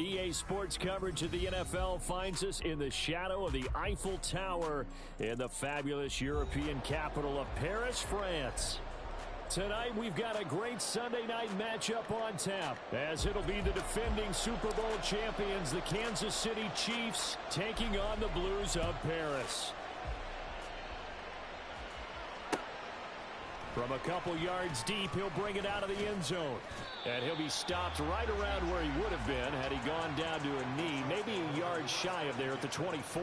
EA Sports coverage of the NFL finds us in the shadow of the Eiffel Tower in the fabulous European capital of Paris, France. Tonight, we've got a great Sunday night matchup on tap, as it'll be the defending Super Bowl champions, the Kansas City Chiefs, taking on the Blues of Paris. From a couple yards deep, he'll bring it out of the end zone. And he'll be stopped right around where he would have been had he gone down to a knee, maybe a yard shy of there at the 24.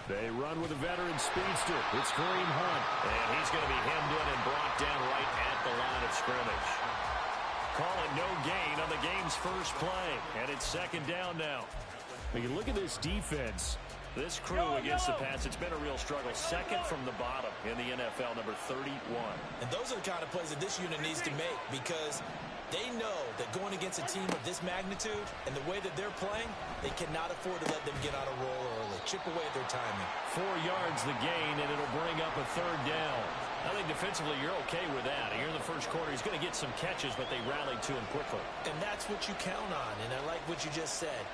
They run with a veteran speedster. It's Kareem Hunt. And he's going to be hemmed in and brought down right at the line of scrimmage. Call it no gain on the game's first play. And it's second down now. When you look at this defense, this crew against the pass, it's been a real struggle. Second from the bottom in the NFL, number 31. And those are the kind of plays that this unit needs to make, because they know that going against a team of this magnitude and the way that they're playing, they cannot afford to let them get on a roll early. Chip away at their timing. 4 yards the gain, and it'll bring up a third down. I think defensively you're okay with that. Here in the first quarter, he's going to get some catches, but they rallied to him quickly. And that's what you count on, and I like what you just said.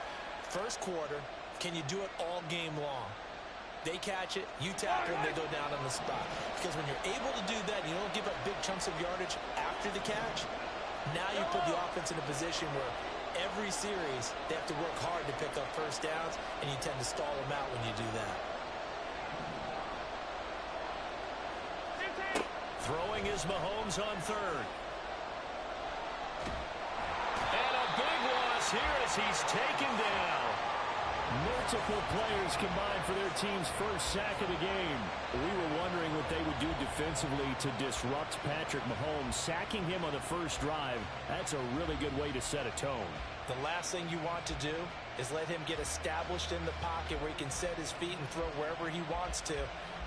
First quarter, can you do it all game long? They catch it, you tackle them, they go down on the spot. Because when you're able to do that, and you don't give up big chunks of yardage after the catch, now you put the offense in a position where every series they have to work hard to pick up first downs, and you tend to stall them out when you do that. Throwing is Mahomes on third. And a big loss here as he's taken down. Multiple players combined for their team's first sack of the game. We were wondering what they would do defensively to disrupt Patrick Mahomes. Sacking him on the first drive, that's a really good way to set a tone. The last thing you want to do is let him get established in the pocket where he can set his feet and throw wherever he wants to.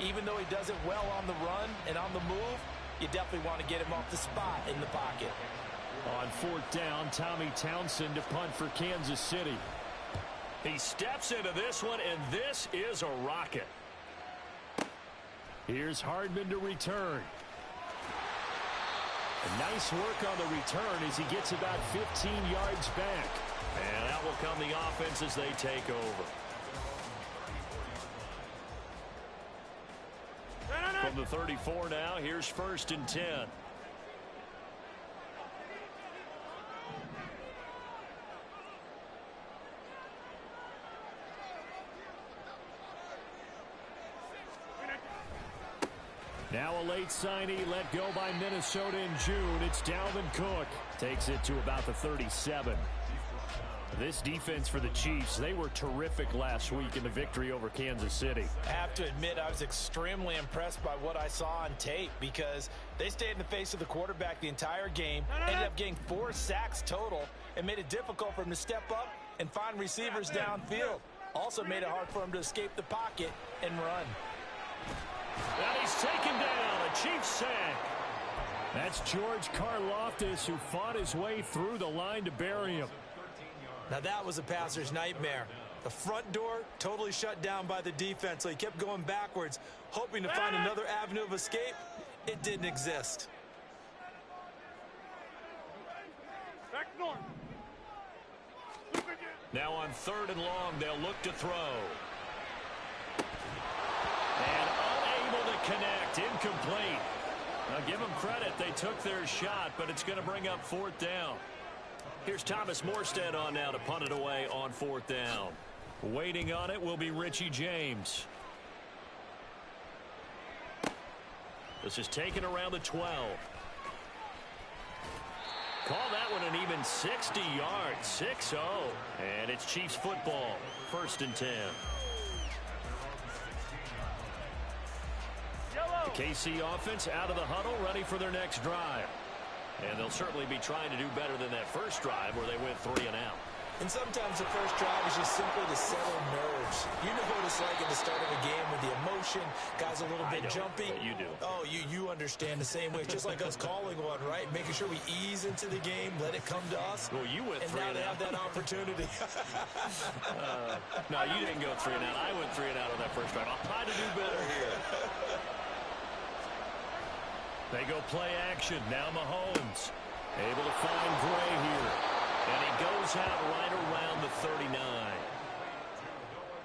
Even though he does it well on the run and on the move, you definitely want to get him off the spot in the pocket. On fourth down, Tommy Townsend to punt for Kansas City. He steps into this one, and this is a rocket. Here's Hardman to return. Nice work on the return as he gets about 15 yards back. And out will come the offense as they take over. From the 34 now, here's first and 10. Now a late signee let go by Minnesota in June. It's Dalvin Cook. Takes it to about the 37. This defense for the Chiefs, they were terrific last week in the victory over Kansas City. I have to admit, I was extremely impressed by what I saw on tape, because they stayed in the face of the quarterback the entire game, ended up getting 4 sacks total, and made it difficult for him to step up and find receivers downfield. Also made it hard for him to escape the pocket and run. And he's taken down, a Chiefs sack. That's George Karlaftis, who fought his way through the line to bury him. Now that was a passer's nightmare. The front door totally shut down by the defense, so he kept going backwards, hoping to find another avenue of escape. It didn't exist. Now on third and long, they'll look to throw. And unable to connect, incomplete. Now give them credit, they took their shot, but it's going to bring up fourth down. Here's Thomas Morstead on now to punt it away on fourth down. Waiting on it will be Richie James. This is taken around the 12. Call that one an even 60 yards, 6-0. And it's Chiefs football, first and 10. The KC offense out of the huddle, ready for their next drive. And they'll certainly be trying to do better than that first drive where they went 3 and out. And sometimes the first drive is just simply to settle nerves. You know what it's like at the start of a game with the emotion, guys a little bit jumpy. You do. Oh, you understand the same way. It's just like us calling one, right? Making sure we ease into the game, let it come to us. Well, you went and 3 now and they out. have that opportunity. No, you didn't go 3 and out. I went 3 and out on that first drive. I'll try to do better here. They go play action. Now Mahomes able to find Gray here. And he goes out right around the 39.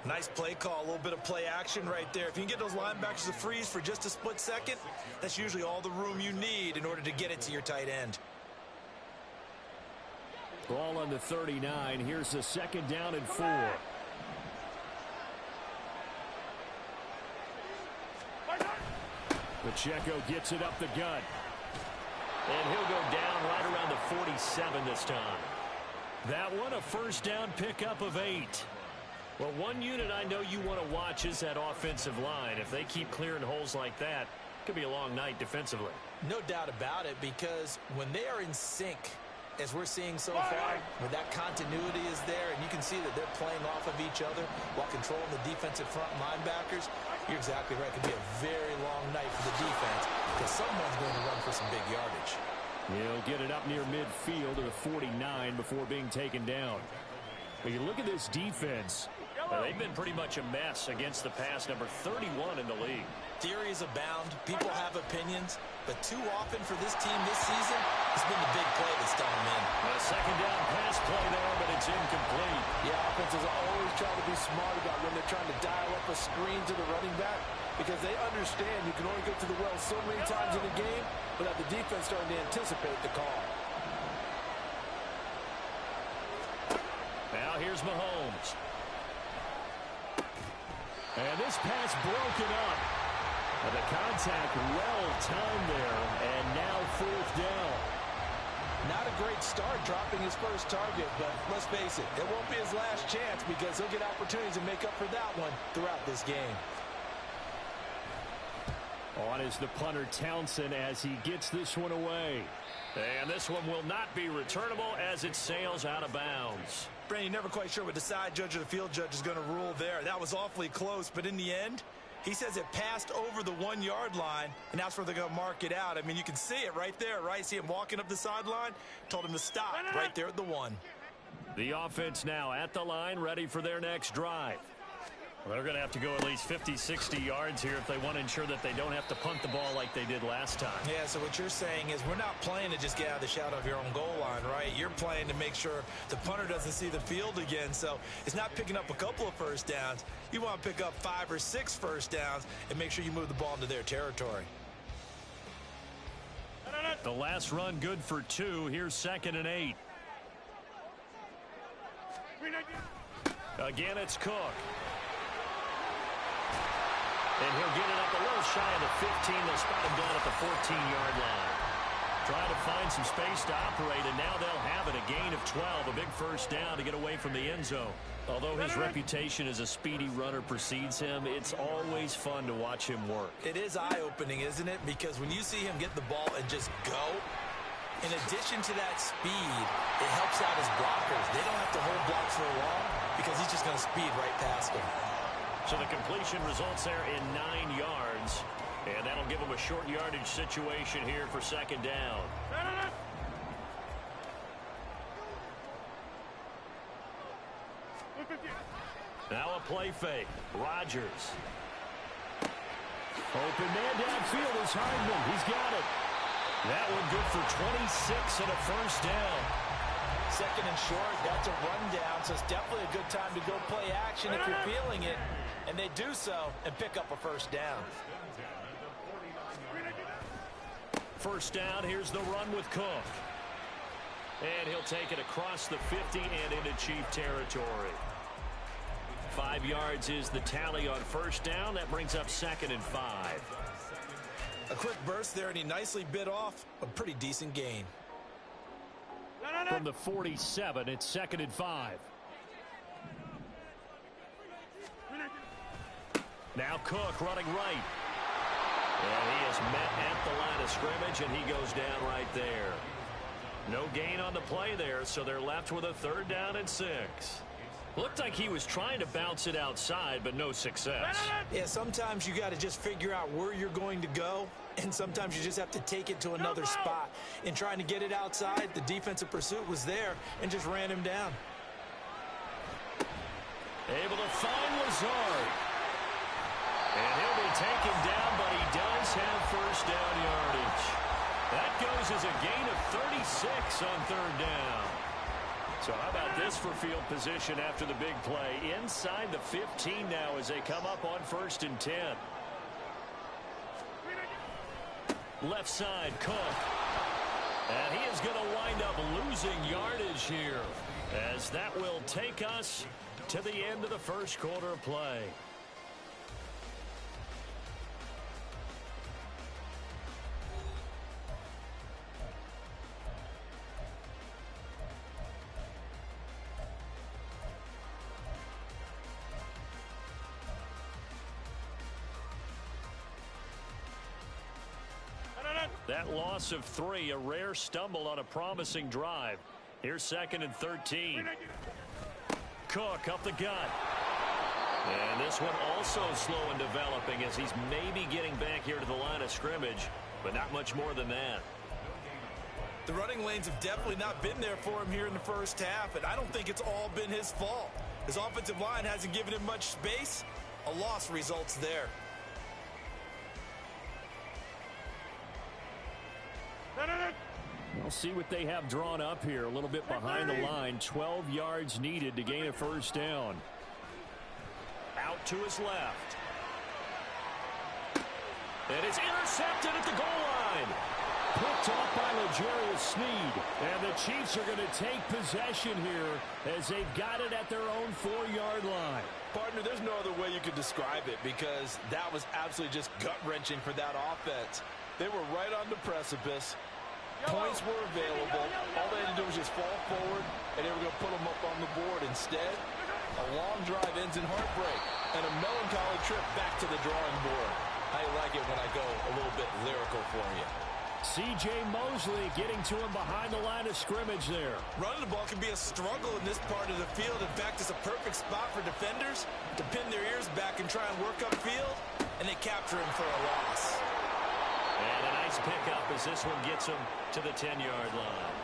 Nice play call, a little bit of play action right there. If you can get those linebackers to freeze for just a split second, that's usually all the room you need in order to get it to your tight end. Ball on the 39. Here's the 2nd down and 4. Pacheco gets it up the gut. And he'll go down right around the 47 this time. That one a first down pickup of 8. Well, one unit I know you want to watch is that offensive line. If they keep clearing holes like that, it could be a long night defensively. No doubt about it, because when they are in sync, as we're seeing so far, when that continuity is there, and you can see that they're playing off of each other while controlling the defensive front linebackers, you're exactly right. It could be a very long night for the defense because someone's going to run for some big yardage. He'll get it up near midfield to the 49 before being taken down. When you look at this defense, they've been pretty much a mess against the pass, number 31 in the league. Theories abound. People have opinions. But too often for this team this season, it's been the big play that's done them in. A 2nd down pass play there, but it's incomplete. Yeah, offenses are always trying to be smart about when they're trying to dial up a screen to the running back because they understand you can only get to the well so many times in the game without the defense starting to anticipate the call. Now here's Mahomes. And this pass broken up. And the contact well timed there, and now 4th down. Not a great start dropping his first target, but let's face it, it won't be his last chance because he'll get opportunities to make up for that one throughout this game. On is the punter Townsend as he gets this one away. And this one will not be returnable as it sails out of bounds. Brandon, you're never quite sure what the side judge or the field judge is going to rule there. That was awfully close, but in the end, he says it passed over the 1-yard line, and that's where they're going to mark it out. I mean, you can see it right there, right? See him walking up the sideline? Told him to stop right there at the 1. The offense now at the line, ready for their next drive. Well, they're going to have to go at least 50, 60 yards here if they want to ensure that they don't have to punt the ball like they did last time. Yeah, so what you're saying is we're not playing to just get out of the shadow of your own goal line, right? You're playing to make sure the punter doesn't see the field again. So it's not picking up a couple of first downs. You want to pick up 5 or 6 first downs and make sure you move the ball into their territory. The last run good for 2. Here's 2nd and 8. Again, it's Cook. And he'll get it up a little shy of the 15. They'll spot him down at the 14-yard line. Trying to find some space to operate, and now they'll have it. A gain of 12, a big first down to get away from the end zone. Although his reputation as a speedy runner precedes him, it's always fun to watch him work. It is eye-opening, isn't it? Because when you see him get the ball and just go, in addition to that speed, it helps out his blockers. They don't have to hold blocks for long because he's just going to speed right past them. So the completion results there in 9 yards. And that'll give them a short yardage situation here for 2nd down. Now a play fake. Rodgers. Open man downfield is Hardman. He's got it. That one good for 26 and a first down. 2nd and short, that's a rundown, so it's definitely a good time to go play action if you're feeling it. And they do so and pick up a first down. First down, here's the run with Cook. And he'll take it across the 50 and into Chief territory. 5 yards is the tally on first down. That brings up 2nd and 5. A quick burst there, and he nicely bit off a pretty decent gain. From the 47, it's 2nd and 5. Now Cook running right. And he is met at the line of scrimmage, and he goes down right there. No gain on the play there, so they're left with a 3rd down and 6. Looked like he was trying to bounce it outside, but no success. Yeah, sometimes you got to just figure out where you're going to go, and sometimes you just have to take it to another spot. In trying to get it outside, the defensive pursuit was there and just ran him down. Able to find Lazard. And he'll be taken down, but he does have 1st down yardage. That goes as a gain of 36 on 3rd down. So how about this for field position after the big play? Inside the 15 now as they come up on 1st and 10. Left side, Cook. And he is going to wind up losing yardage here, as that will take us to the end of the 1st quarter of play. That loss of 3, a rare stumble on a promising drive. Here's 2nd and 13. Cook up the gut. And this one also slow in developing as he's maybe getting back here to the line of scrimmage, but not much more than that. The running lanes have definitely not been there for him here in the 1st half, and I don't think it's all been his fault. His offensive line hasn't given him much space. A loss results there. We'll see what they have drawn up here. A little bit behind the line. 12 yards needed to gain a 1st down. Out to his left. And it's intercepted at the goal line. Picked off by L'Jarius Sneed. And the Chiefs are going to take possession here as they've got it at their own 4-yard line. Partner, there's no other way you could describe it, because that was absolutely just gut-wrenching for that offense. They were right on the precipice. Points were available. All they had to do was just fall forward, and they were going to put them up on the board. Instead, a long drive ends in heartbreak and a melancholy trip back to the drawing board. I like it when I go a little bit lyrical for you. C.J. Mosley getting to him behind the line of scrimmage there. Running the ball can be a struggle in this part of the field. In fact, it's a perfect spot for defenders to pin their ears back and try and work upfield, and they capture him for a loss. And a nice pickup as this one gets him to the 10-yard line.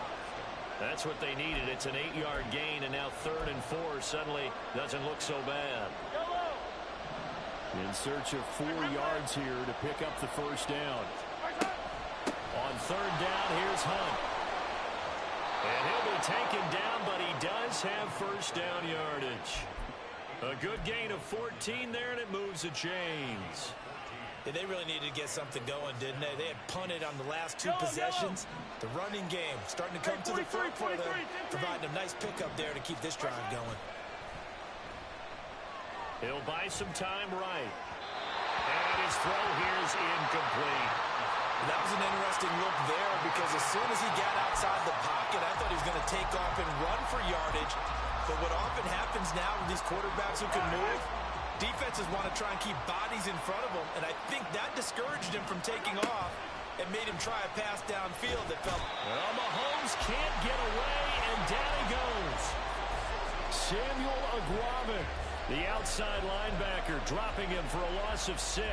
That's what they needed. It's an 8-yard gain, and now 3rd and 4 suddenly doesn't look so bad. In search of 4 yards here to pick up the 1st down. On 3rd down, here's Hunt. And he'll be taken down, but he does have 1st down yardage. A good gain of 14 there, and it moves the chains. Yeah, they really needed to get something going, didn't they? They had punted on the last 2 possessions. The running game starting to come to the front for them, providing a nice pickup there to keep this drive going. He'll buy some time right. And his throw here is incomplete. That was an interesting look there, because as soon as he got outside the pocket, I thought he was going to take off and run for yardage. But what often happens now with these quarterbacks who can move, defenses want to try and keep bodies in front of them, and I think that discouraged him from taking off and made him try a pass downfield that felt... Well, Mahomes can't get away, and down he goes. Samuel Aguava, the outside linebacker, dropping him for a loss of 6.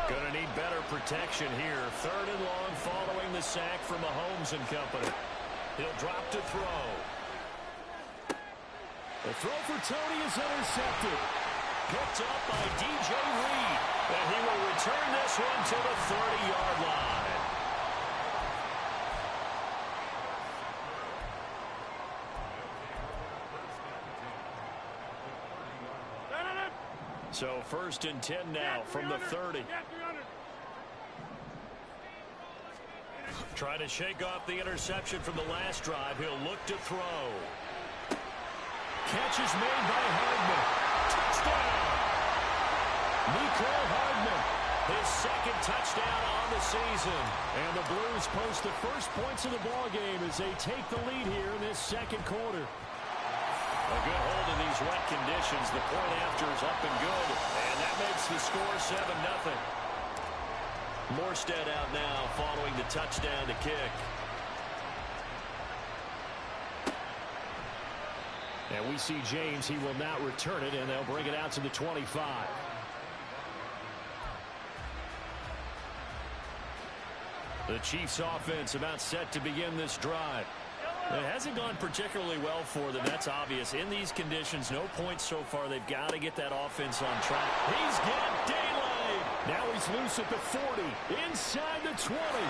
Gonna need better protection here. 3rd and long following the sack from Mahomes and company. He'll drop to throw. The throw for Tony is intercepted. Picked up by DJ Reed. And he will return this one to the 30-yard line. So 1st and 10 now from the 30. Trying to shake off the interception from the last drive. He'll look to throw. Catch is made by Hardman. Touchdown! Nicole Hardman, his 2nd touchdown on the season. And the Blues post the first points of the ballgame as they take the lead here in this 2nd quarter. A good hold in these wet conditions. The point after is up and good. And that makes the score 7-0. Morstead out now following the touchdown to kick. And we see James. He will not return it, and they'll bring it out to the 25. The Chiefs offense about set to begin this drive. It hasn't gone particularly well for them. That's obvious. In these conditions, no points so far. They've got to get that offense on track. He's got daylight. Now he's loose at the 40. Inside the 20. And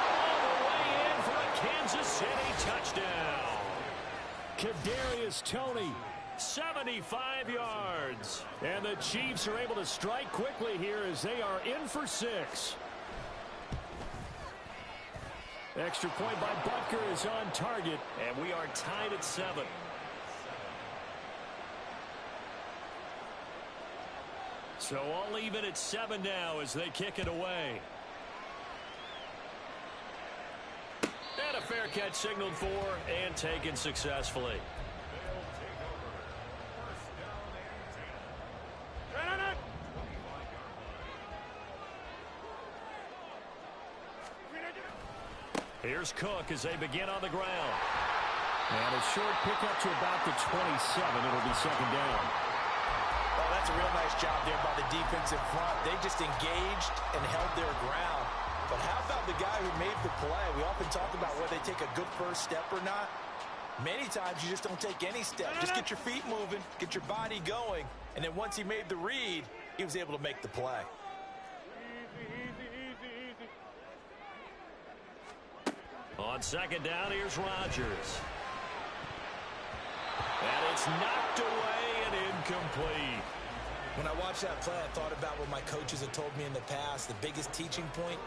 all the way in for a Kansas City touchdown. Kadarius Toney, 75 yards. And the Chiefs are able to strike quickly here as they are in for 6. Extra point by Butker is on target, and we are tied at 7. So all even at 7 now as they kick it away. And a fair catch signaled for and taken successfully. Here's Cook as they begin on the ground. And a short pickup to about the 27. It'll be second down. Well, that's a real nice job there by the defense in front. They just engaged and held their ground. But how about the guy who made the play? We often talk about whether they take a good first step or not. Many times you just don't take any step. Just get your feet moving, get your body going. And then once he made the read, he was able to make the play. On second down, here's Rodgers. And it's knocked away and incomplete. When I watched that play, I thought about what my coaches had told me in the past. The biggest teaching point,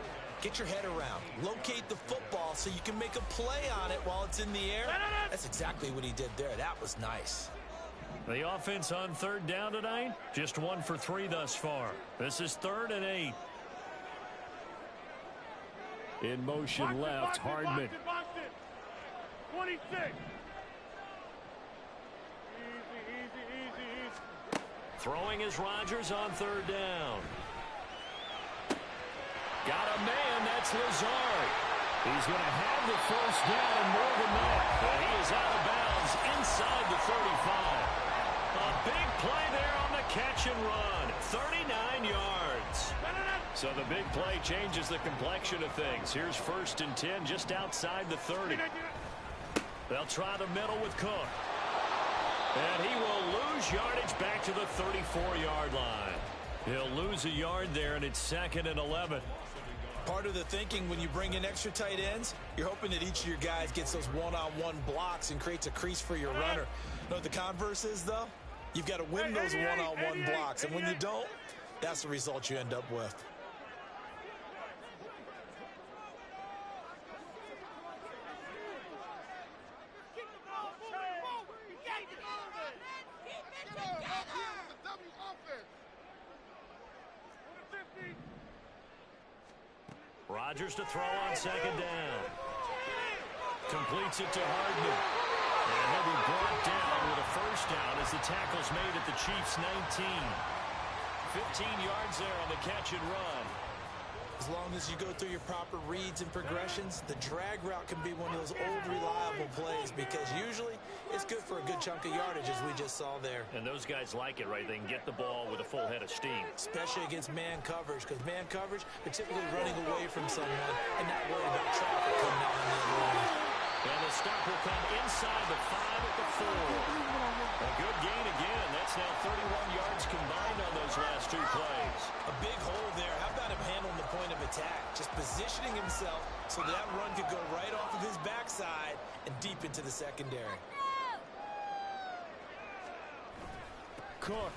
get your head around. Locate the football so you can make a play on it while it's in the air. That's exactly what he did there. That was nice. The offense on third down tonight, just 1 for 3 thus far. This is 3rd and 8. In motion left, Hardman. 26. Throwing is Rodgers on third down. Got a man, that's Lazard. He's going to have the first down and more than that. But he is out of bounds inside the 35. A big play there on the catch and run. 39 yards. So the big play changes the complexion of things. Here's 1st and 10 just outside the 30. They'll try the middle with Cook. And he will lose yardage back to the 34-yard line. He'll lose a yard there, and it's 2nd and 11. Part of the thinking when you bring in extra tight ends, you're hoping that each of your guys gets those one-on-one blocks and creates a crease for your runner. You know what the converse is, though? You've got to win those one-on-one blocks, and when you don't, that's the result you end up with. Rodgers to throw on second down. Completes it to Hardman. And he'll be brought down with a first down as the tackle's made at the Chiefs' 19. 15 yards there on the catch and run. As long as you go through your proper reads and progressions, the drag route can be one of those old reliable plays because usually it's good for a good chunk of yardage as we just saw there. And those guys like it, right? They can get the ball with a full head of steam. Especially against man coverage, because man coverage, they're typically running away from someone and not worried about traffic coming down on the other line. And the stop will come inside the 5 at the 4. A good gain again. That's now 31 yards combined on those last 2 plays. A big hole there. How about him handling the point of attack? Just positioning himself so that run could go right off of his backside and deep into the secondary. Cook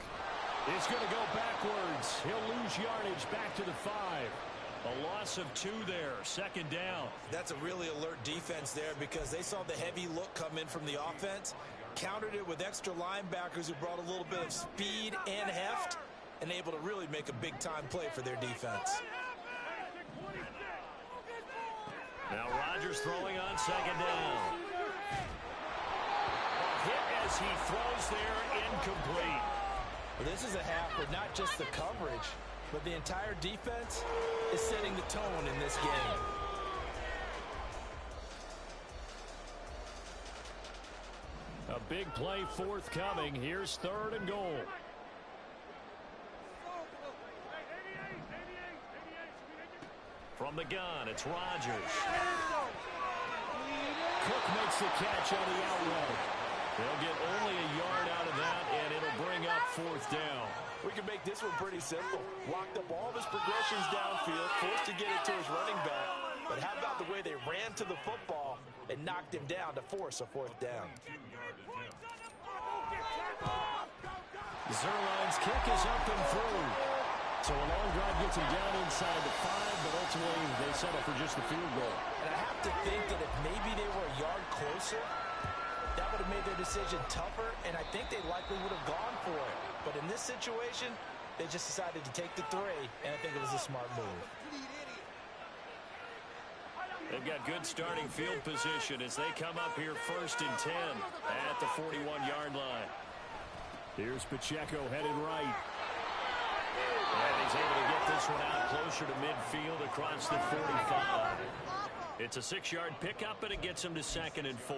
is going to go backwards. He'll lose yardage back to the 5. A loss of 2 there, second down. That's a really alert defense there because they saw the heavy look come in from the offense, countered it with extra linebackers who brought a little bit of speed and heft, and able to really make a big-time play for their defense. Now Rodgers throwing on second down. A hit as he throws there, incomplete. Well, this is a half where not just the coverage, but the entire defense is setting the tone in this game. A Big play forthcoming. Here's 3rd and goal. From the gun, it's Rodgers. Cook makes the catch on the out route. They'll get only a yard out of that, and it'll bring up 4th down. We can make this one pretty simple. Locked up all of his progressions downfield, forced to get it to his running back. But how about the way they ran to the football and knocked him down to force a 4th down? Zerline's kick is up and through. So a long drive gets him down inside the 5, but ultimately they settle for just the field goal. And I have to think that if maybe they were a yard closer, that would have made their decision tougher, and I think they likely would have gone for it. But in this situation, they just decided to take the 3, and I think it was a smart move. They've got good starting field position as they come up here 1st and 10 at the 41-yard line. Here's Pacheco headed right. And he's able to get this one out closer to midfield across the 45. It's a 6-yard pickup, and it gets him to 2nd and 4.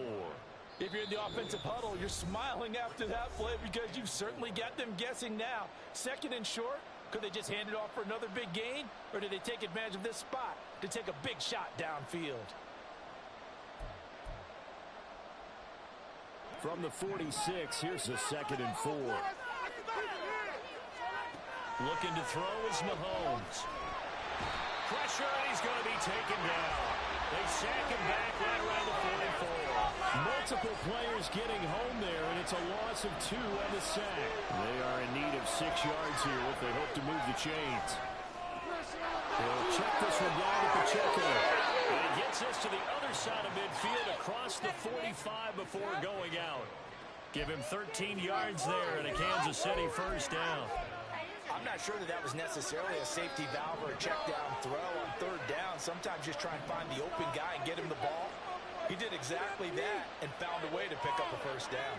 If you're in the offensive huddle, you're smiling after that play because you've certainly got them guessing now. 2nd and short, could they just hand it off for another big gain? Or did they take advantage of this spot to take a big shot downfield? From the 46, here's a 2nd and 4. Looking to throw is Mahomes. Pressure, and he's going to be taken down. They sack him back right around the 44. Multiple players getting home there, and it's a loss of 2 on the sack. They are in need of 6 yards here if they hope to move the chains. They'll check this one down at Pacheco. And he gets this to the other side of midfield across the 45 before going out. Give him 13 yards there and a Kansas City 1st down. I'm not sure that was necessarily a safety valve or a check down throw on 3rd down. Sometimes just try and find the open guy and get him the ball. He did exactly that and found a way to pick up a 1st down.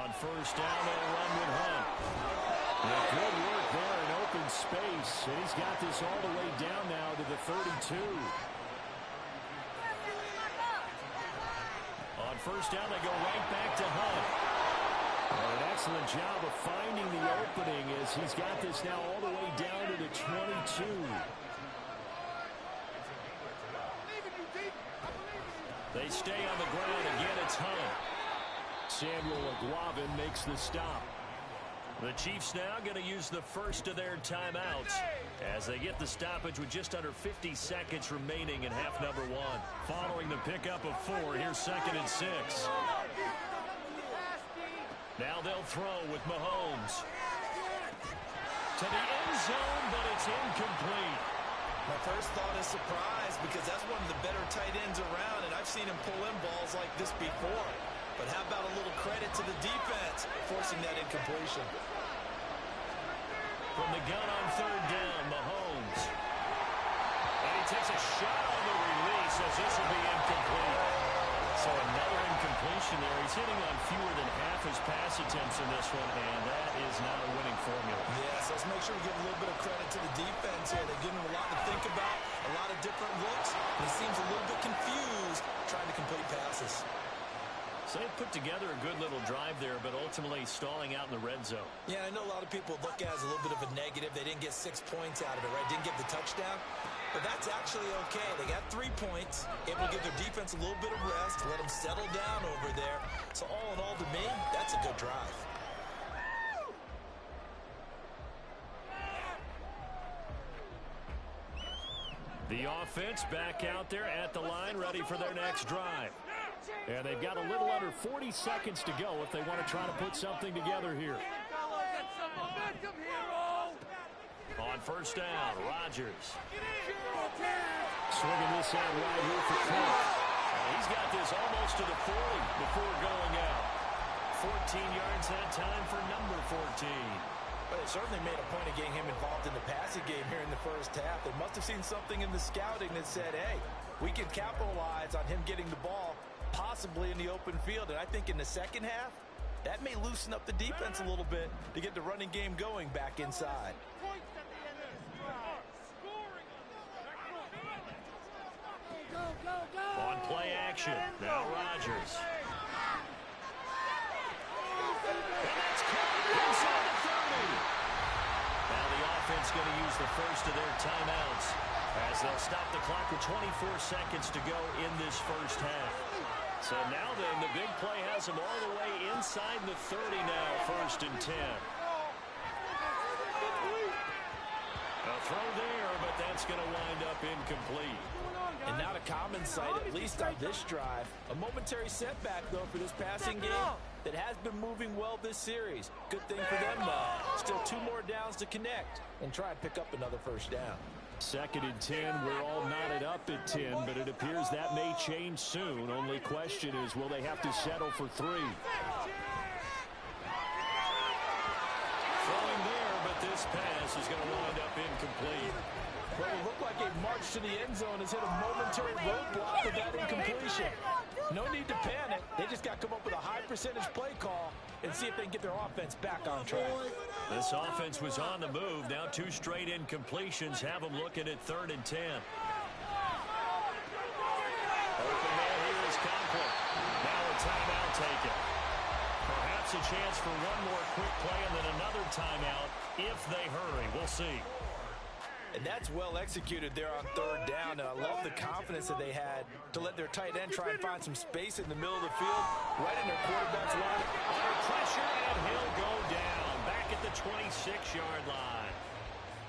On 1st down, they'll run with Hunt. Yeah, good work there in open space, and he's got this all the way down now to the 32. On 1st down, they go right back to Hunt. An excellent job of finding the opening as he's got this now all the way down to the 22. They stay on the ground. Again, it's Hunt. Samuel Aguavin makes the stop. The Chiefs now going to use the first of their timeouts as they get the stoppage with just under 50 seconds remaining in half number 1. Following the pickup of 4, here's 2nd and 6. Now they'll throw with Mahomes. To the end zone, but it's incomplete. My first thought is surprise because that's one of the better tight ends around, and I've seen him pull in balls like this before. But how about a little credit to the defense forcing that incompletion? From the gun on 3rd down, Mahomes. And he takes a shot on the release as this will be incomplete. So another incompletion there. He's hitting on fewer than half his pass attempts in this one, and that is not a winning formula. Yes, let's make sure we give a little bit of credit to the defense here. They're giving him a lot to think about, a lot of different looks, and he seems a little bit confused trying to complete passes. So they put together a good little drive there, but ultimately stalling out in the red zone. Yeah, I know a lot of people look at it as a little bit of a negative. They didn't get 6 points out of it, right? Didn't get the touchdown. But that's actually okay. They got 3 points, able to give their defense a little bit of rest, let them settle down over there. So all in all, to me, that's a good drive. The offense back out there at the line, ready for their next drive. And they've got a little under 40 seconds to go if they want to try to put something together here. On 1st down, Rodgers. Swinging this out right here for Cook. He's got this almost to the 40 before going out. 14 yards that time for number 14. But it certainly made a point of getting him involved in the passing game here in the first half. They must have seen something in the scouting that said, hey, we can capitalize on him getting the ball possibly in the open field. And I think in the second half, that may loosen up the defense a little bit to get the running game going back inside. On play action. Now Rodgers. And that's caught inside the 30. Now the offense going to use the first of their timeouts as they'll stop the clock with 24 seconds to go in this first half. So now then, the big play has them all the way inside the 30 now, 1st and 10. A throw there, but that's going to wind up incomplete. And not a common sight, at least on this drive. A momentary setback, though, for this passing game that has been moving well this series. Good thing for them, though. Still 2 more downs to connect and try and pick up another first down. 2nd and 10. We're all knotted up at 10, but it appears that may change soon. Only question is, will they have to settle for 3? Throwing there, but this pass is going to wind up incomplete. Well, it looked like a march to the end zone has hit a momentary roadblock with that incompletion. No need to panic. They just got to come up with a high percentage play call and see if they can get their offense back on track. This offense was on the move. Now 2 straight incompletions have them looking at 3rd and 10. Open man here is Conklin. Now a timeout taken. Perhaps a chance for one more quick play and then another timeout if they hurry. We'll see. And that's well executed there on 3rd down. And I love the confidence that they had to let their tight end try and find some space in the middle of the field, right in their quarterback's line. Under pressure, and he'll go down back at the 26-yard line.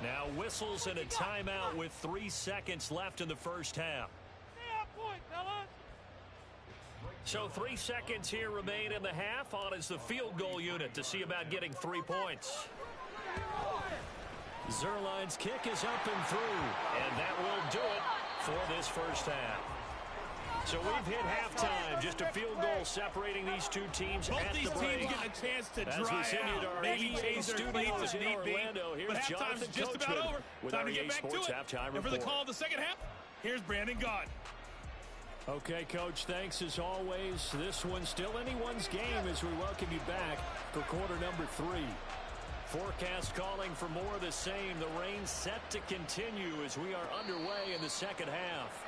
Now whistles and a timeout with 3 seconds left in the first half. So 3 seconds here remain in the half. On is the field goal unit to see about getting 3 points. Zerline's kick is up and through, and that will do it for this first half. So we've hit halftime. Just a field goal separating these 2 teams Both at these the break. teams get a chance to As we dry send you to out, our maybe EA change their plates studios if in need be. Orlando. Here's But halftime's Jonathan just about Coachman over. with Time our to EA get back Sports to it. halftime And for the report. call of the second half, here's Brandon Gaudin. Okay, Coach, thanks as always. This one's still anyone's game as we welcome you back for quarter number 3. Forecast calling for more of the same. The rain set to continue as we are underway in the second half.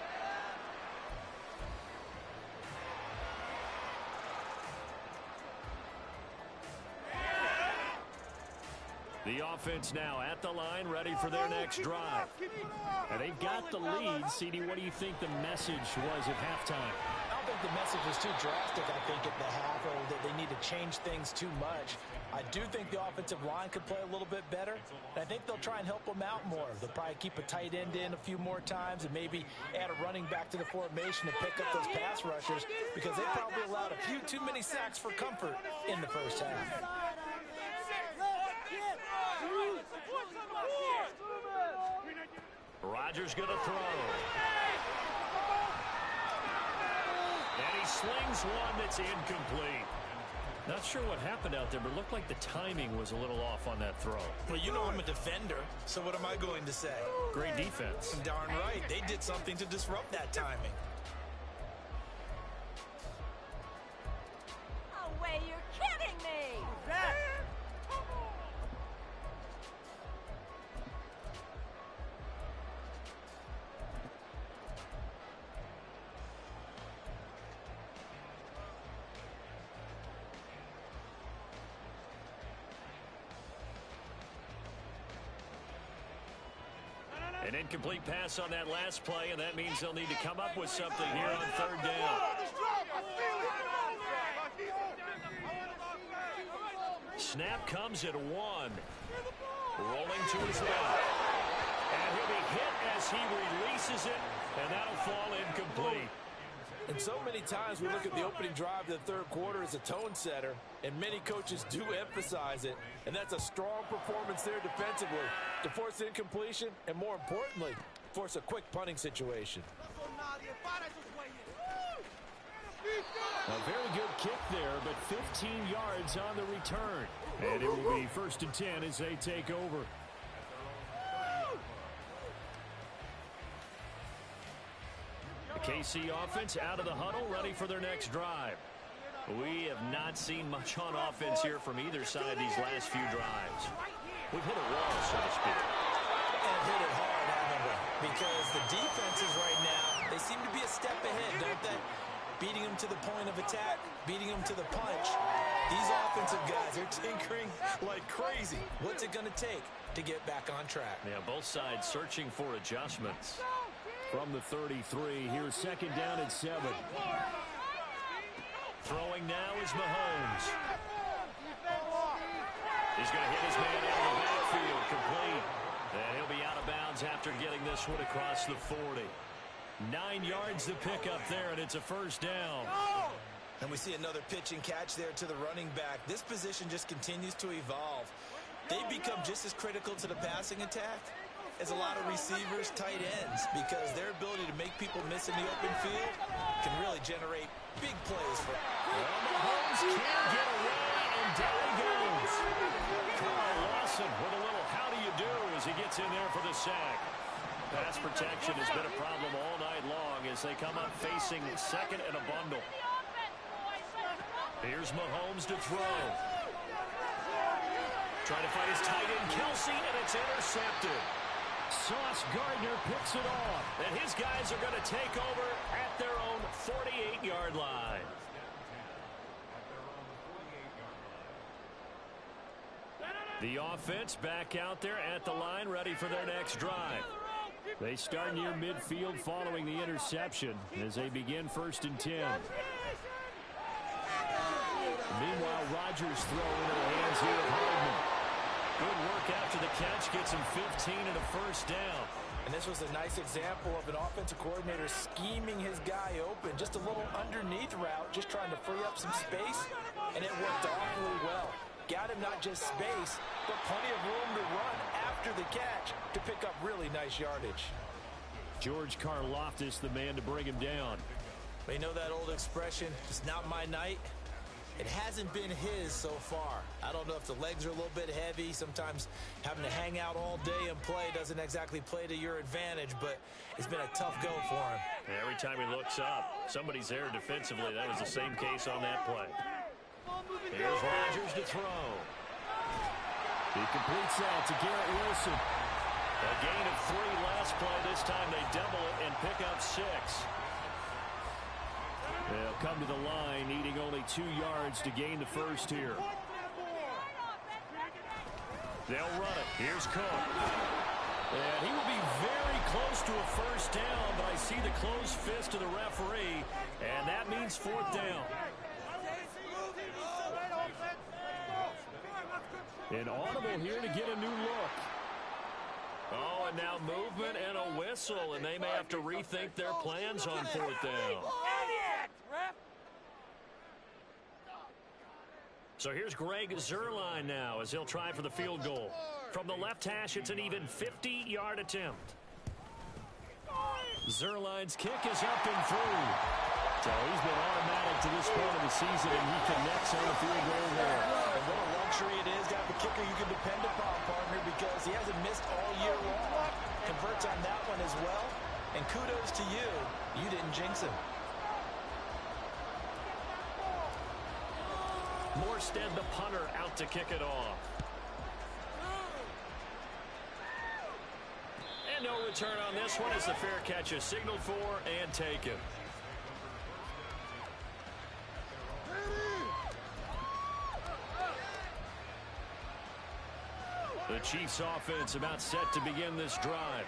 The offense now at the line, ready for their next drive. And they've got the lead. CD, what do you think the message was at halftime? I don't think the message was too drastic, I think, at the half, or that they need to change things too much. I do think the offensive line could play a little bit better. And I think they'll try and help them out more. They'll probably keep a tight end in a few more times and maybe add a running back to the formation to pick up those pass rushers, because they probably allowed a few too many sacks for comfort in the first half. Rodgers going to throw. And he slings one that's incomplete. Not sure what happened out there, but it looked like the timing was a little off on that throw. Well, you know I'm a defender, so what am I going to say? Great defense. Darn right. They did something to disrupt that timing. Oh, way, you're kidding me! An incomplete pass on that last play, and that means they'll need to come up with something here on 3rd down. Snap comes at 1. Rolling to his left. And he'll be hit as he releases it, and that'll fall incomplete. And so many times we look at the opening drive of the third quarter as a tone setter, and many coaches do emphasize it, and that's a strong performance there defensively to force incompletion and, more importantly, force a quick punting situation. A very good kick there, but 15 yards on the return. And it will be 1st and 10 as they take over. The KC offense out of the huddle, ready for their next drive. We have not seen much on offense here from either side these last few drives. We've hit a wall, so to speak. And hit it hard, haven't we? Because the defenses right now They seem to be a step ahead, don't they? Beating them to the point of attack, beating them to the punch. These offensive guys are tinkering like crazy. What's it going to take to get back on track? Yeah, both sides searching for adjustments. From the 33, here's second down and 7. Throwing now is Mahomes. He's going to hit his man out of the backfield, complete. And he'll be out of bounds after getting this one across the 40. 9 yards to pick up there, and it's a first down. And we see another pitch and catch there to the running back. This position just continues to evolve. They become just as critical to the passing attack as a lot of receivers, tight ends, because their ability to make people miss in the open field can really generate big plays for them. Well, Mahomes can't get away, and down he goes. Carl Lawson with a little how do you do as he gets in there for the sack. Pass protection has been a problem all night long as they come up facing second and a bundle. Here's Mahomes to throw. Trying to find his tight end, Kelsey, and it's intercepted. Sauce Gardner picks it off, and his guys are going to take over at their own 48-yard line. The offense back out there at the line, ready for their next drive. They start near midfield following the interception as they begin 1st and 10. Meanwhile, Rodgers throw into the hands here of Hardman. Good work after the catch, gets him 15 and a first down. And this was a nice example of an offensive coordinator scheming his guy open. Just a little underneath route, just trying to free up some space, and it worked awfully well. Got him not just space, but plenty of room to run after the catch to pick up really nice yardage. George Karlaftis, the man to bring him down. You know that old expression, it's not my night? It hasn't been his so far. I don't know if the legs are a little bit heavy. Sometimes having to hang out all day and play doesn't exactly play to your advantage, but it's been a tough go for him. Every time he looks up, somebody's there defensively. That was the same case on that play. Here's Rodgers to throw. He completes that to Garrett Wilson. A gain of 3 last play. This time they double it and pick up 6. They'll come to the line, needing only 2 yards to gain the first here. They'll run it. Here's Cook. And he will be very close to a first down, but I see the closed fist of the referee, and that means 4th down. An audible here to get a new look. Oh, and now movement and a whistle, and they may have to rethink their plans on 4th down. So here's Greg Zuerlein now as he'll try for the field goal. From the left hash, it's an even 50-yard attempt. Zuerlein's kick is up and through. So he's been automatic to this point of the season, and he connects on the field goal there. And what a luxury it is to have a kicker you can depend upon, partner, because he hasn't missed all year long. Converts on that one as well. And kudos to you. You didn't jinx him. Morstead, the punter, out to kick it off. And no return on this one as the fair catch is signaled for and taken. The Chiefs offense about set to begin this drive.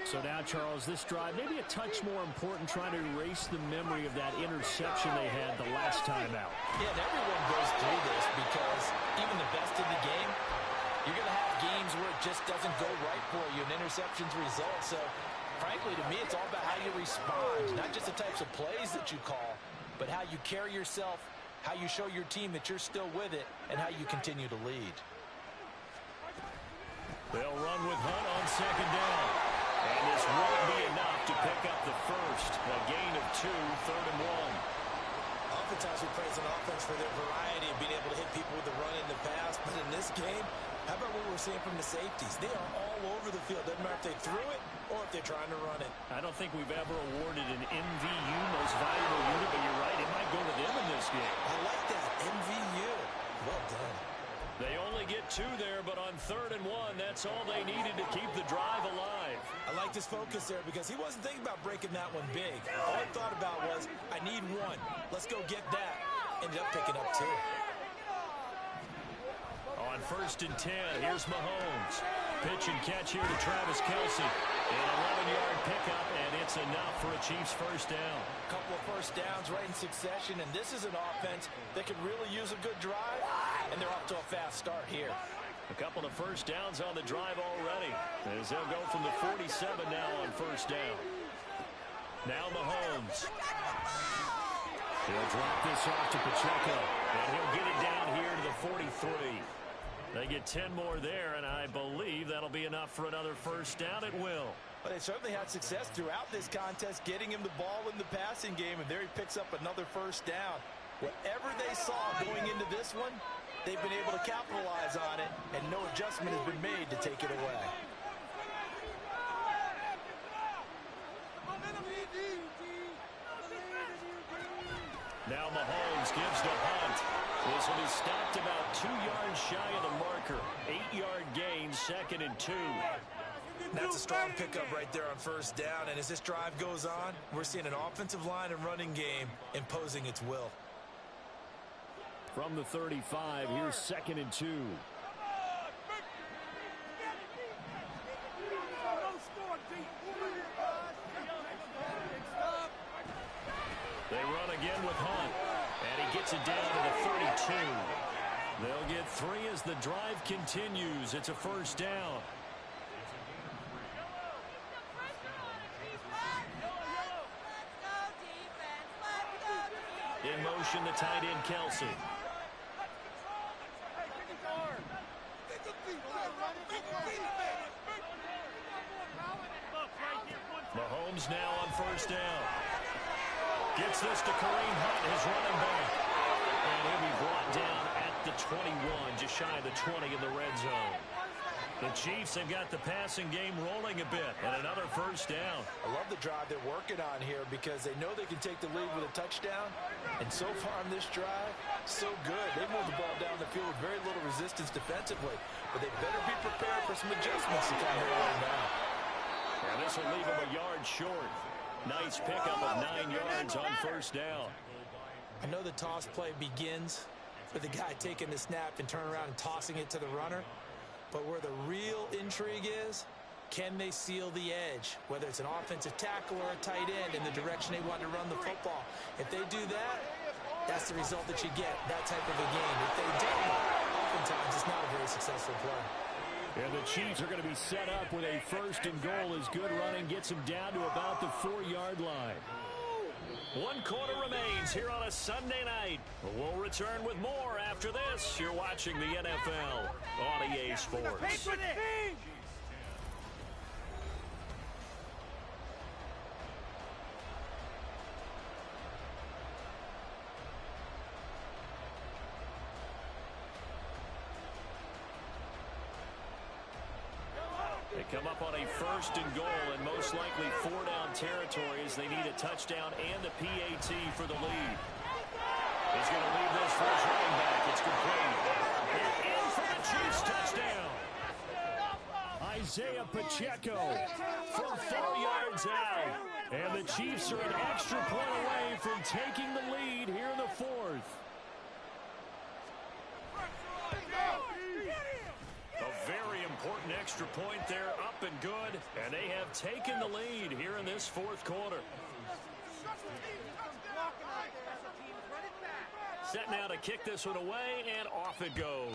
So now, Charles, this drive maybe a touch more important, trying to erase the memory of that interception they had the last time out. Yeah, and everyone goes through this because even the best in the game, you're going to have games where it just doesn't go right for you, and interceptions result. So, frankly, to me, it's all about how you respond, not just the types of plays that you call, but how you carry yourself, how you show your team that you're still with it, and how you continue to lead. They'll run with Hunt on 2nd down. And this won't be enough to pick up the first. A gain of 2, 3rd and 1. Oftentimes we praise an offense for their variety of being able to hit people with the run in the pass. But in this game, how about what we're seeing from the safeties? They are all over the field. Doesn't matter if they threw it or if they're trying to run it. I don't think we've ever awarded an MVU, most valuable unit, but you're right, it might go to them in this game. I like that, MVU. Well done. They only get 2 there, but on 3rd and 1. That's all they needed to keep the drive alive. I like this focus there because he wasn't thinking about breaking that one big. All he thought about was, I need one. Let's go get that. Ended up picking up 2. On 1st and 10, here's Mahomes. Pitch and catch here to Travis Kelce. An 11-yard pickup, and it's enough for a Chiefs first down. A couple of first downs right in succession, and this is an offense that could really use a good drive, and they're off to a fast start here. A couple of first downs on the drive already, as they'll go from the 47 now on first down. Now Mahomes. He'll drop this off to Pacheco, and he'll get it down here to the 43. They get 10 more there, and I believe that'll be enough for another first down. It will. But they certainly had success throughout this contest, getting him the ball in the passing game, and there he picks up another first down. Whatever they saw going into this one, they've been able to capitalize on it, and no adjustment has been made to take it away. Now Mahomes gives to Hunt. This one is stopped about 2 yards shy of the marker. 8-yard gain, 2nd and 2. That's a strong pickup right there on first down, and as this drive goes on, we're seeing an offensive line and running game imposing its will. From the 35, here's 2nd and 2. They run again with Hunt, and he gets it down to the 32. They'll get 3 as the drive continues. It's a first down. In motion, the tight end, Kelce. Mahomes now on first down. Gets this to Kareem Hunt, his running back. And he'll be brought down at the 21, just shy of the 20 in the red zone. The Chiefs have got the passing game rolling a bit, and another first down. I love the drive they're working on here because they know they can take the lead with a touchdown. And so far on this drive, so good. They moved the ball down the field with very little resistance defensively. But they better be prepared for some adjustments to come their way now. And this will leave them a yard short. Nice pickup of 9 yards on first down. I know the toss play begins with the guy taking the snap and turning around and tossing it to the runner. But where the real intrigue is, can they seal the edge? Whether it's an offensive tackle or a tight end in the direction they want to run the football. If they do that, that's the result that you get, that type of a game. If they don't, oftentimes it's not a very successful play. And the Chiefs are going to be set up with a 1st and goal as good running gets them down to about the 4-yard line. 1 quarter remains here on a Sunday night. We'll return with more after this. You're watching the NFL on EA Sports. They come up on a 1st and goal and most likely 4-down territory as they need a touchdown and a PAT for the lead. He's going to leave this for his running back. It's complete. And in for the Chiefs touchdown. Isaiah Pacheco from 4 yards out. And the Chiefs are an extra point away from taking the lead here in the 4th. A very important extra point there, up and good, and they have taken the lead here in this 4th quarter. Set now to kick this one away, and off it goes.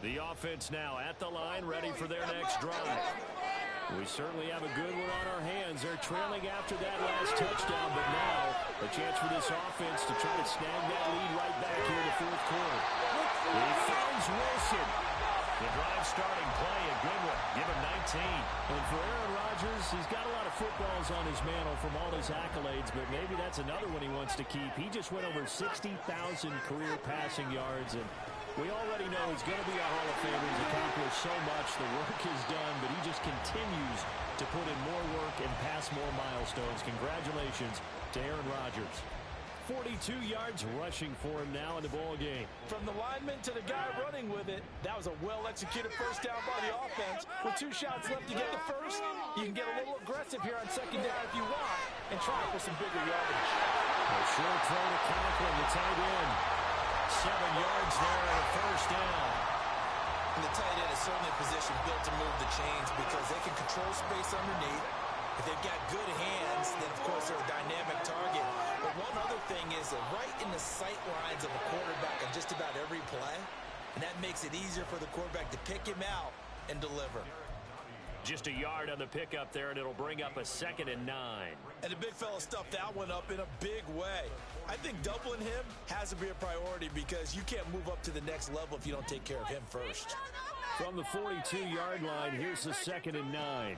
The offense now at the line, ready for their next drive. We certainly have a good one on our hands. They're trailing after that last touchdown, but now a chance for this offense to try to snag that lead right back here in the 4th quarter. He finds Wilson. The drive starting play, a good one. Give him 19. And for Aaron Rodgers, he's got a lot of footballs on his mantle from all his accolades, but maybe that's another one he wants to keep. He just went over 60,000 career passing yards, and we already know he's going to be a Hall of Famer. He's accomplished so much. The work is done, but he just continues to put in more work and pass more milestones. Congratulations to Aaron Rodgers. 42 yards rushing for him now in the ball game. From the lineman to the guy running with it, that was a well-executed first down by the offense. With 2 shots left to get the first, you can get a little aggressive here on second down if you want and try for some bigger yardage. A short throw to Conklin, the tight end. 7 yards there and a first down. And the tight end is certainly a position built to move the chains because they can control space underneath. If they've got good hands, then of course they're a dynamic target. But one other thing is they're right in the sight lines of a quarterback on just about every play. And that makes it easier for the quarterback to pick him out and deliver. Just a yard on the pickup there, and it'll bring up a 2nd and 9. And the big fella stuffed that one up in a big way. I think doubling him has to be a priority because you can't move up to the next level if you don't take care of him first. From the 42-yard line, here's the 2nd and 9.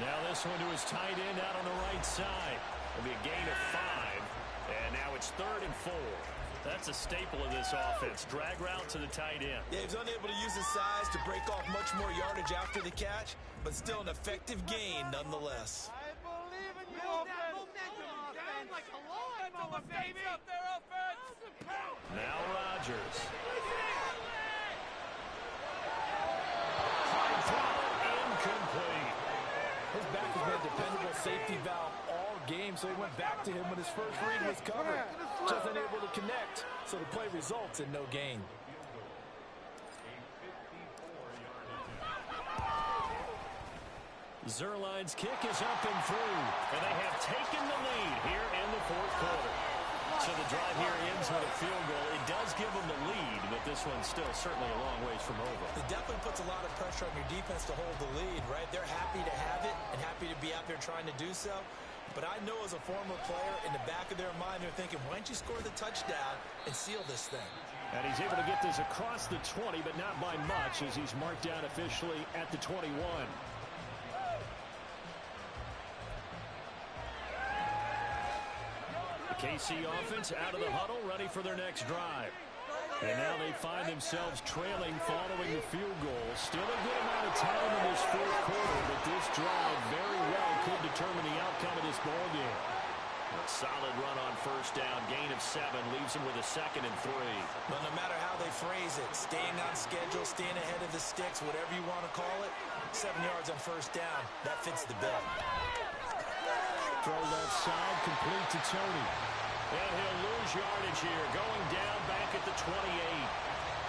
Now this one to his tight end out on the right side. It'll be a gain of 5. And now it's 3rd and 4. That's a staple of this offense. Drag route to the tight end. Yeah, he's unable to use his size to break off much more yardage after the catch, but still an effective gain nonetheless. I believe in you, offense. Like, come on, baby. Up there, offense. Now Rodgers. Incomplete. His back has been a dependable safety valve all game, so he went back to him when his first read was covered. Just unable to connect, so the play results in no gain. Zerline's kick is up and through. And they have taken the lead here in the 4th quarter. So the drive here ends with a field goal. It does give them the lead, but this one's still certainly a long ways from over. It definitely puts a lot of pressure on your defense to hold the lead, right? They're happy to have it and happy to be out there trying to do so. But I know as a former player, in the back of their mind, they're thinking, why don't you score the touchdown and seal this thing? And he's able to get this across the 20, but not by much as he's marked down officially at the 21. The KC offense out of the huddle, ready for their next drive. And now they find themselves trailing following the field goal. Still a good amount of time in this 4th quarter, but this drive very well could determine the outcome of this ball game. A solid run on first down. Gain of 7 leaves them with a 2nd and 3. Well, no matter how they phrase it, staying on schedule, staying ahead of the sticks, whatever you want to call it, 7 yards on first down, that fits the bill. Throw left side, complete to Tony. And he'll lose yardage here, going down back at the 28.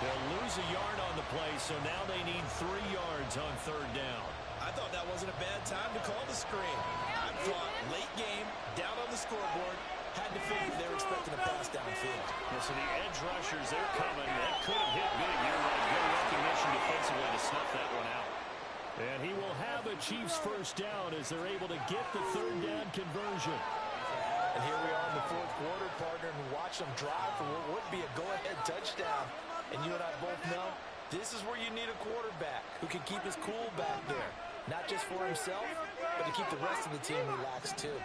They'll lose a yard on the play, so now they need 3 yards on 3rd down. I thought that wasn't a bad time to call the screen. I thought late game, down on the scoreboard, had to figure they were expecting a pass downfield. So the edge rushers, they're coming. That could have hit big here, but good recognition defensively to snuff that one out. And he will have a Chiefs first down as they're able to get the 3rd down conversion. And here we are in the 4th quarter, partner, and watch them drive for what would be a go-ahead touchdown. And you and I both know this is where you need a quarterback who can keep his cool back there. Not just for himself, but to keep the rest of the team relaxed, too.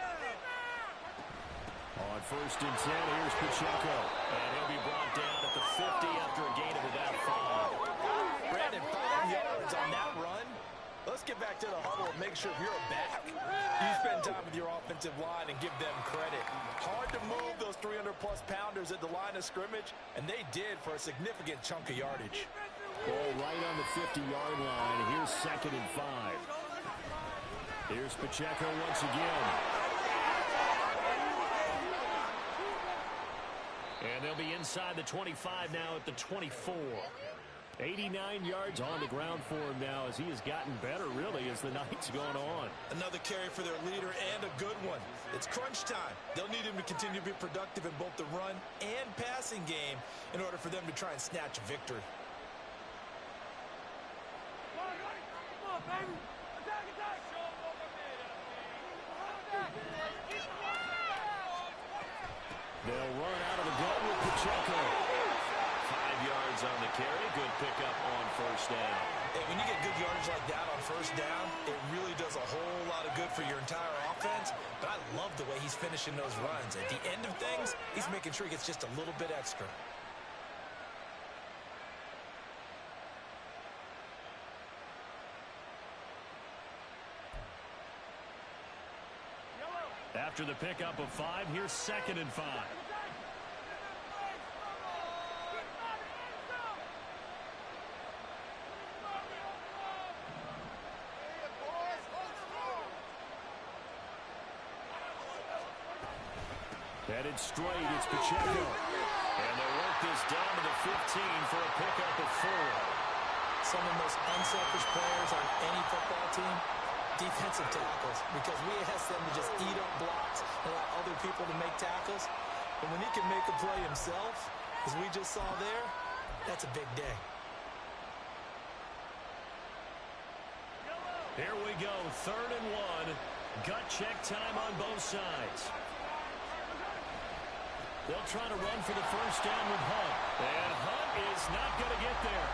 On 1st and 10, here's Pacheco. And he'll be brought down at the 50 after a gain of about 5. Brandon, 5 yards on that run. Let's get back to the huddle and make sure you're back. You spend time with your offensive line and give them credit. Hard to move those 300-plus pounders at the line of scrimmage, and they did for a significant chunk of yardage. Ball right on the 50-yard line. Here's 2nd and 5. Here's Pacheco once again. And they'll be inside the 25 now at the 24. 89 yards on the ground for him now as he has gotten better, really, as the night's gone on. Another carry for their leader and a good one. It's crunch time. They'll need him to continue to be productive in both the run and passing game in order for them to try and snatch a victory. Come on, baby. Attack, attack. They'll run out of the gun with Pacheco. yards on the carry. Good pickup on first down. And when you get good yardage like that on first down, it really does a whole lot of good for your entire offense. But I love the way he's finishing those runs. At the end of things, he's making sure he gets just a little bit extra. After the pickup of 5, here's 2nd and 5. Headed straight, it's Pacheco. And they work this down to the 15 for a pickup of 4. Some of the most unselfish players on any football team, defensive tackles, because we ask them to just eat up blocks and allow other people to make tackles. And when he can make a play himself, as we just saw there, that's a big day. Here we go, 3rd and 1. Gut check time on both sides. They'll try to run for the first down with Hunt. And Hunt is not going to get there.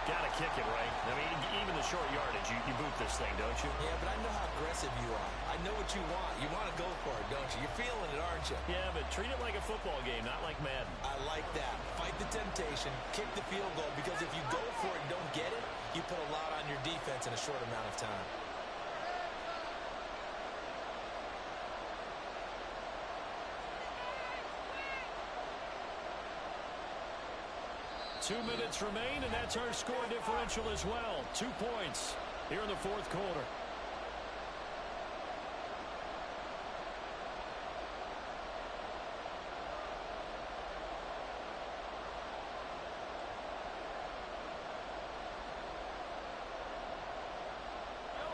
Got to kick it, right? I mean, even the short yardage, you boot this thing, don't you? Yeah, but I know how aggressive you are. I know what you want. You want to go for it, don't you? You're feeling it, aren't you? Yeah, but treat it like a football game, not like Madden. I like that. Fight the temptation, kick the field goal, because if you go for it and don't get it, you put a lot on your defense in a short amount of time. 2 minutes remain, and that's our score differential as well. 2 points here in the 4th quarter.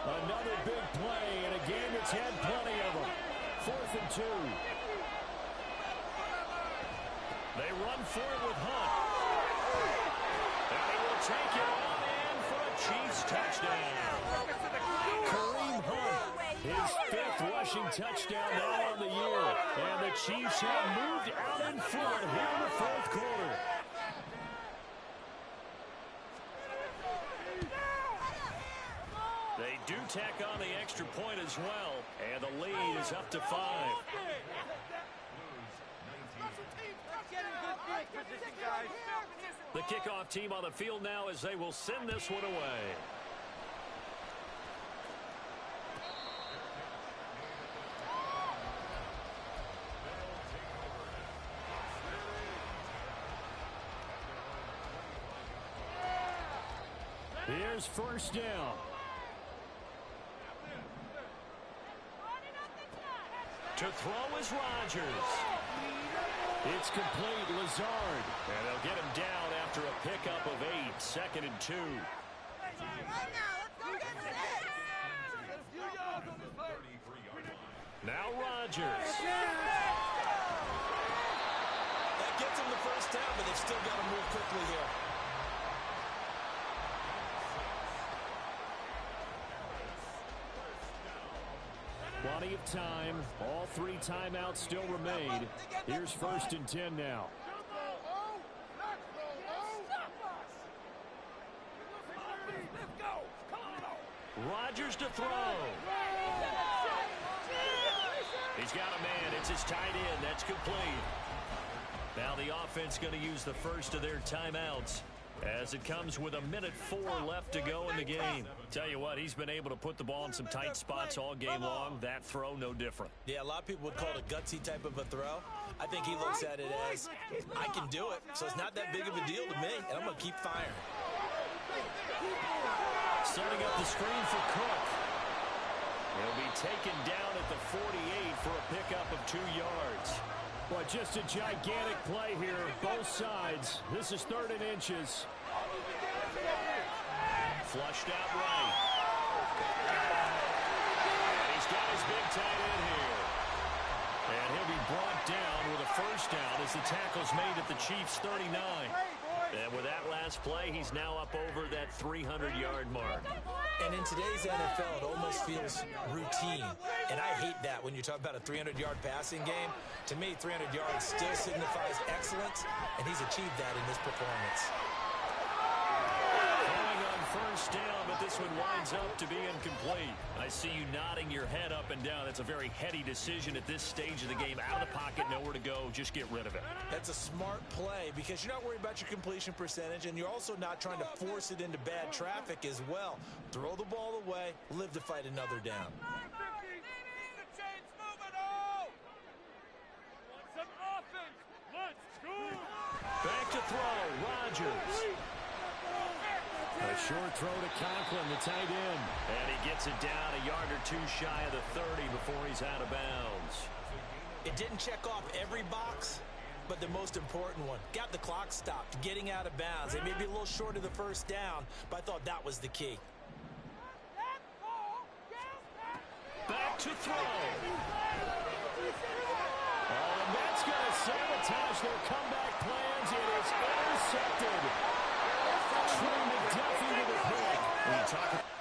Another big play in a game that's had plenty of them. 4th and 2. They run for it with Hunt. And he will take it on in for a Chiefs touchdown. Kareem Hunt, his 5th rushing touchdown now on the year. And the Chiefs have moved out in front here in the 4th quarter. They do tack on the extra point as well. And the lead is up to 5. The kickoff team on the field now as they will send this one away. Here's first down. To throw is Rodgers. It's complete, Lazard. And they'll get him down after a pickup of 8. 2nd and 2. Now Rodgers. That gets him the first down, but they've still got to move quickly here. Plenty of time. All 3 timeouts still remain. Here's 1st and 10 now. Rodgers to throw. He's got a man. It's his tight end. That's complete. Now the offense going to use the first of their timeouts as it comes with 1:04 left to go in the game. Tell you what, he's been able to put the ball in some tight spots all game long. That throw, no different. Yeah, a lot of people would call it a gutsy type of a throw. I think he looks at it as, I can do it, so it's not that big of a deal to me, and I'm going to keep firing. Setting up the screen for Cook. He'll be taken down at the 48 for a pickup of 2 yards. Well, just a gigantic play here, both sides. This is 3rd and inches. Flushed out right. And he's got his big tight end here. And he'll be brought down with a first down as the tackle's made at the Chiefs' 39. And with that last play, he's now up over that 300-yard mark. And in today's NFL, it almost feels routine. And I hate that when you talk about a 300-yard passing game. To me, 300 yards still signifies excellence, and he's achieved that in this performance. Going on first down, but this one winds up to be incomplete. I see you nodding your head up and down. That's a very heady decision at this stage of the game. Out of the pocket, nowhere to go. Just get rid of it. That's a smart play because you're not worried about your completion percentage, and you're also not trying to force it into bad traffic as well. Throw the ball away, live to fight another down. Back to throw, Rodgers. A short throw to Conklin, the tight end. And he gets it down a yard or two shy of the 30 before he's out of bounds. It didn't check off every box, but the most important one. Got the clock stopped, getting out of bounds. They may be a little short of the first down, but I thought that was the key. Back to throw. Oh, and that's going to sabotage their comeback plans. It is intercepted. Trey McDuffie with a pick. When you talk about